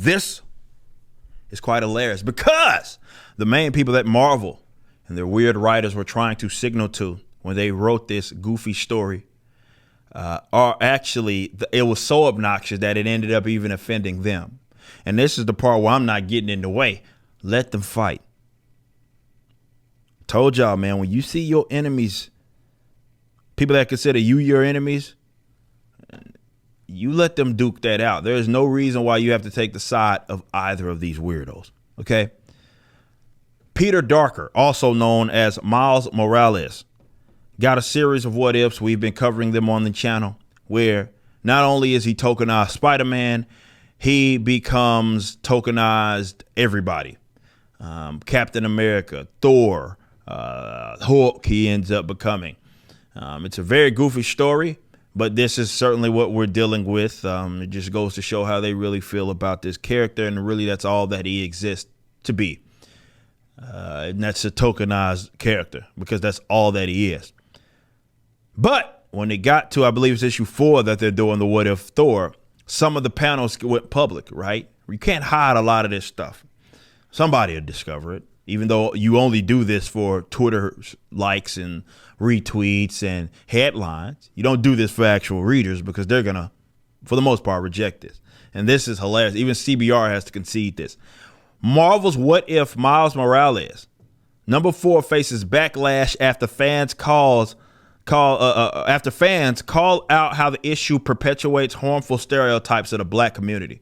this is quite hilarious because the main people that Marvel and their weird writers were trying to signal to when they wrote this goofy story are actually, it was so obnoxious that it ended up even offending them. And this is the part where I'm not getting in the way. Let them fight. Told y'all, man, when you see your enemies, people that consider you your enemies, you let them duke that out. There is no reason why you have to take the side of either of these weirdos. Okay. Peter Darker, also known as Miles Morales, got a series of what ifs. We've been covering them on the channel, where not only is he tokenized Spider-Man, he becomes tokenized everybody. Captain America, Thor, Hulk, he ends up becoming. It's a very goofy story, but this is certainly what we're dealing with. It just goes to show how they really feel about this character, and really that's all that he exists to be. And that's a tokenized character because that's all that he is. But when they got to, I believe it's issue 4 that they're doing the What If Thor, some of the panels went public, right? You can't hide a lot of this stuff. Somebody will discover it, even though you only do this for Twitter likes and retweets and headlines. You don't do this for actual readers because they're going to, for the most part, reject this. And this is hilarious. Even CBR has to concede this. Marvel's What If Miles Morales, number 4, faces backlash after fans call out how the issue perpetuates harmful stereotypes of the black community.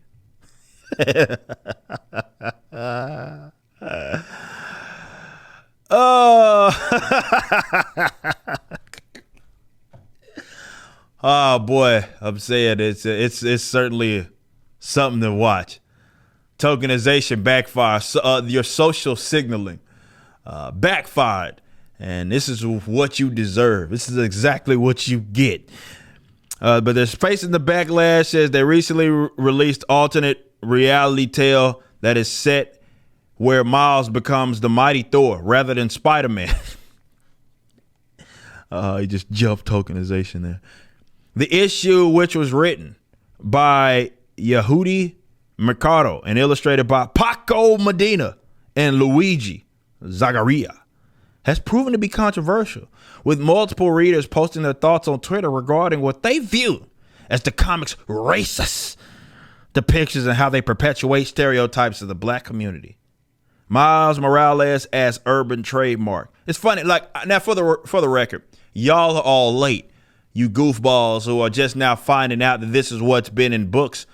Oh boy, I'm saying it's certainly something to watch. Tokenization backfires. Your social signaling backfired. And this is what you deserve. This is exactly what you get. But they're facing the backlash as they recently released alternate reality tale that is set where Miles becomes the mighty Thor rather than Spider-Man. He just jumped tokenization there. The issue, which was written by Yehudi Mercado and illustrated by Paco Medina and Luigi Zagaria, has proven to be controversial, with multiple readers posting their thoughts on Twitter regarding what they view as the comic's racist depictions and how they perpetuate stereotypes of the black community. Miles Morales as urban trademark. It's funny, like, now for the record, y'all are all late, you goofballs who are just now finding out that this is what's been in books,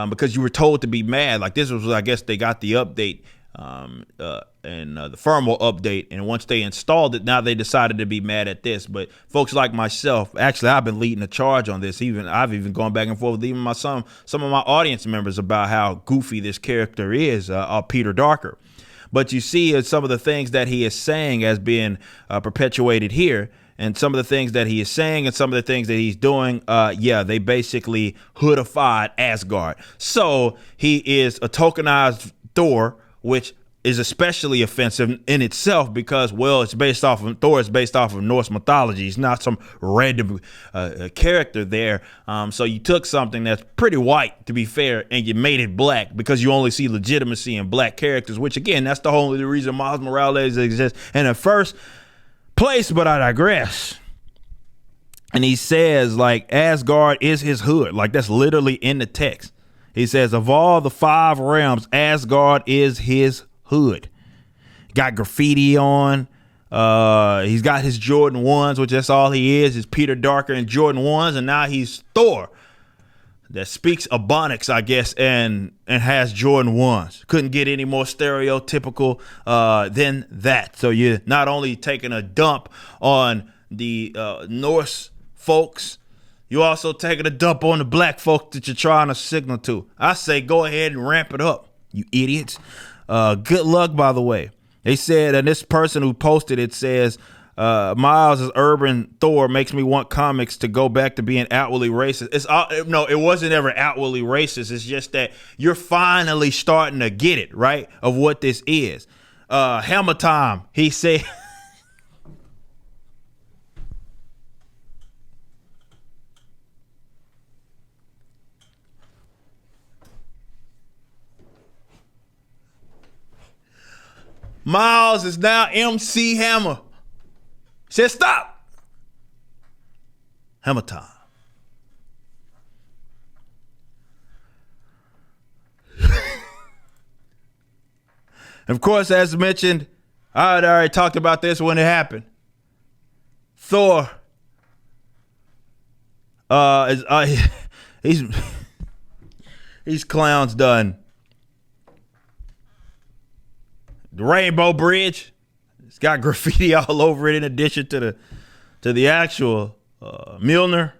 because you were told to be mad. Like, this was, I guess they got the update and the firmware update, and once they installed it, now they decided to be mad at this. But folks like myself, actually, I've been leading the charge on this. I've even gone back and forth with even some of my audience members about how goofy this character is, Peter Darker. But you see some of the things that he is saying as being perpetuated here, and some of the things that he is saying and some of the things that he's doing, they basically hoodified Asgard. So he is a tokenized Thor, which is especially offensive in itself because, well, Thor is based off of Norse mythology. He's not some random character there. So you took something that's pretty white, to be fair, and you made it black because you only see legitimacy in black characters, which, again, that's the only reason Miles Morales exists in the first place, but I digress. And he says, like, Asgard is his hood. Like, that's literally in the text. He says, of all the 5 realms, Asgard is his hood. Got graffiti on. He's got his Jordan 1s, which that's all he is Peter Darker and Jordan 1s. And now he's Thor that speaks Ebonics, I guess, and has Jordan 1s. Couldn't get any more stereotypical than that. So you're not only taking a dump on the Norse folks, you also taking a dump on the black folks that you're trying to signal to. I say go ahead and ramp it up, you idiots. Good luck, by the way. They said, and this person who posted it says, Miles' urban Thor makes me want comics to go back to being outwardly racist. No, it wasn't ever outwardly racist. It's just that you're finally starting to get it, right, of what this is. Hammer Time, he said. Miles is now MC Hammer. Said stop. Hammer time. Of course, as mentioned, I had already talked about this when it happened. Thor he's clowns done. The Rainbow Bridge, it's got graffiti all over it in addition to the actual Mjolnir.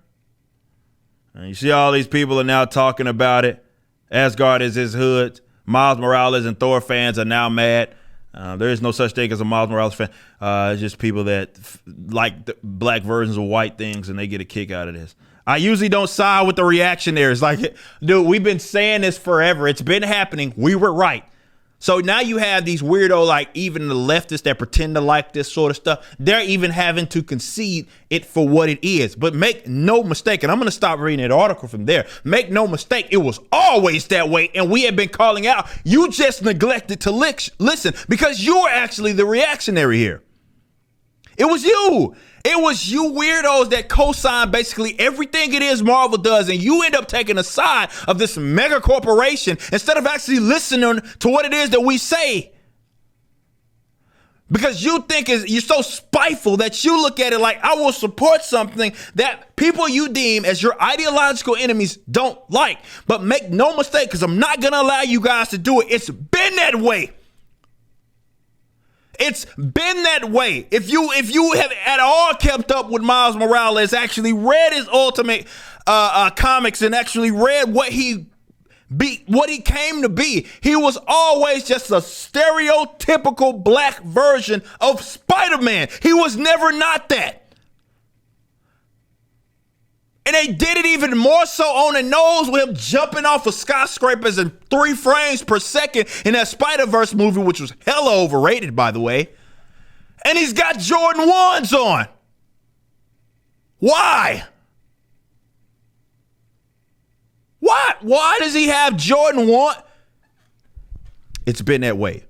And you see all these people are now talking about it. Asgard is his hood. Miles Morales and Thor fans are now mad. There is no such thing as a Miles Morales fan. It's just people that like the black versions of white things, and they get a kick out of this. I usually don't side with the reactionaries. Like, dude, we've been saying this forever. It's been happening. We were right. So now you have these weirdo, like even the leftists that pretend to like this sort of stuff. They're even having to concede it for what it is. But make no mistake, and I'm going to stop reading that article from there. Make no mistake, it was always that way. And we have been calling out. You just neglected to listen because you're actually the reactionary here. It was you. It was you weirdos that co-sign basically everything it is Marvel does, and you end up taking a side of this mega corporation instead of actually listening to what it is that we say. Because you think you're so spiteful that you look at it like, I will support something that people you deem as your ideological enemies don't like. But make no mistake, because I'm not going to allow you guys to do it. It's been that way. It's been that way. If you have at all kept up with Miles Morales, actually read his Ultimate comics and actually read what he came to be, he was always just a stereotypical black version of Spider-Man. He was never not that. And they did it even more so on the nose with him jumping off of skyscrapers in 3 frames per second in that Spider-Verse movie, which was hella overrated, by the way. And he's got Jordan 1s on. Why? Why does he have Jordan 1? It's been that way.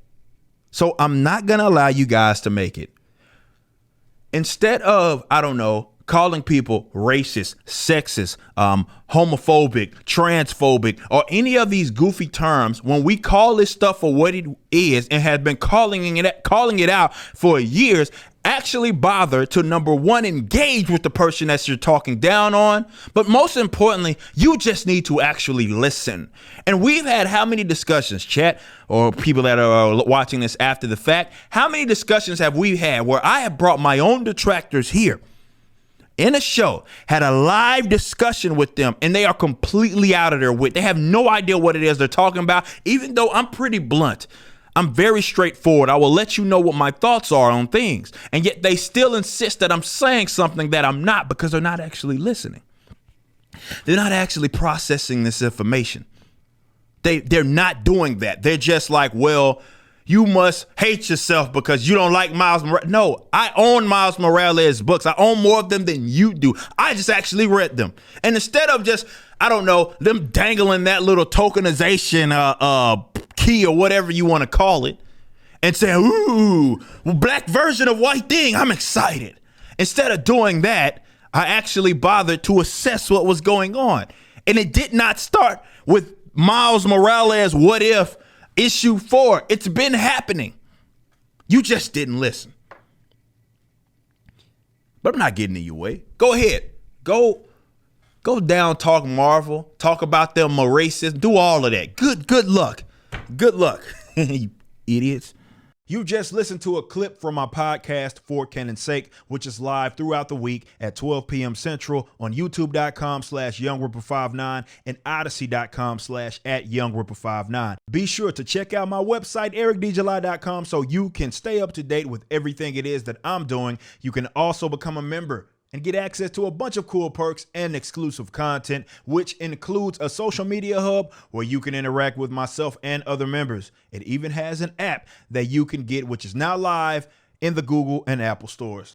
So I'm not going to allow you guys to make it. Instead of, I don't know, calling people racist, sexist, homophobic, transphobic, or any of these goofy terms, when we call this stuff for what it is and have been calling it out for years, actually bother to, number one, engage with the person that you're talking down on. But most importantly, you just need to actually listen. And we've had how many discussions, chat, or people that are watching this after the fact, how many discussions have we had where I have brought my own detractors here in a show, had a live discussion with them, and they are completely out of their wit. They have no idea what it is they're talking about, even though I'm pretty blunt. I'm very straightforward. I will let you know what my thoughts are on things. And yet they still insist that I'm saying something that I'm not, because they're not actually listening. They're not actually processing this information. They're not doing that. They're just like, well, you must hate yourself because you don't like Miles Morales. No, I own Miles Morales books. I own more of them than you do. I just actually read them. And instead of just, I don't know, them dangling that little tokenization key or whatever you want to call it and saying, ooh, black version of white thing, I'm excited. Instead of doing that, I actually bothered to assess what was going on. And it did not start with Miles Morales, What If, Issue 4. It's been happening. You just didn't listen. But I'm not getting in your way. Go ahead. Go down, talk Marvel, talk about them racist, do all of that. Good luck. Good luck, you idiots. You just listened to a clip from my podcast, For Canon's Sake, which is live throughout the week at 12 p.m. Central on youtube.com/YoungRipper59 and odyssey.com/@YoungRipper59. Be sure to check out my website, ericdjuly.com, so you can stay up to date with everything it is that I'm doing. You can also become a member and get access to a bunch of cool perks and exclusive content, which includes a social media hub where you can interact with myself and other members. It even has an app that you can get, which is now live in the Google and Apple stores.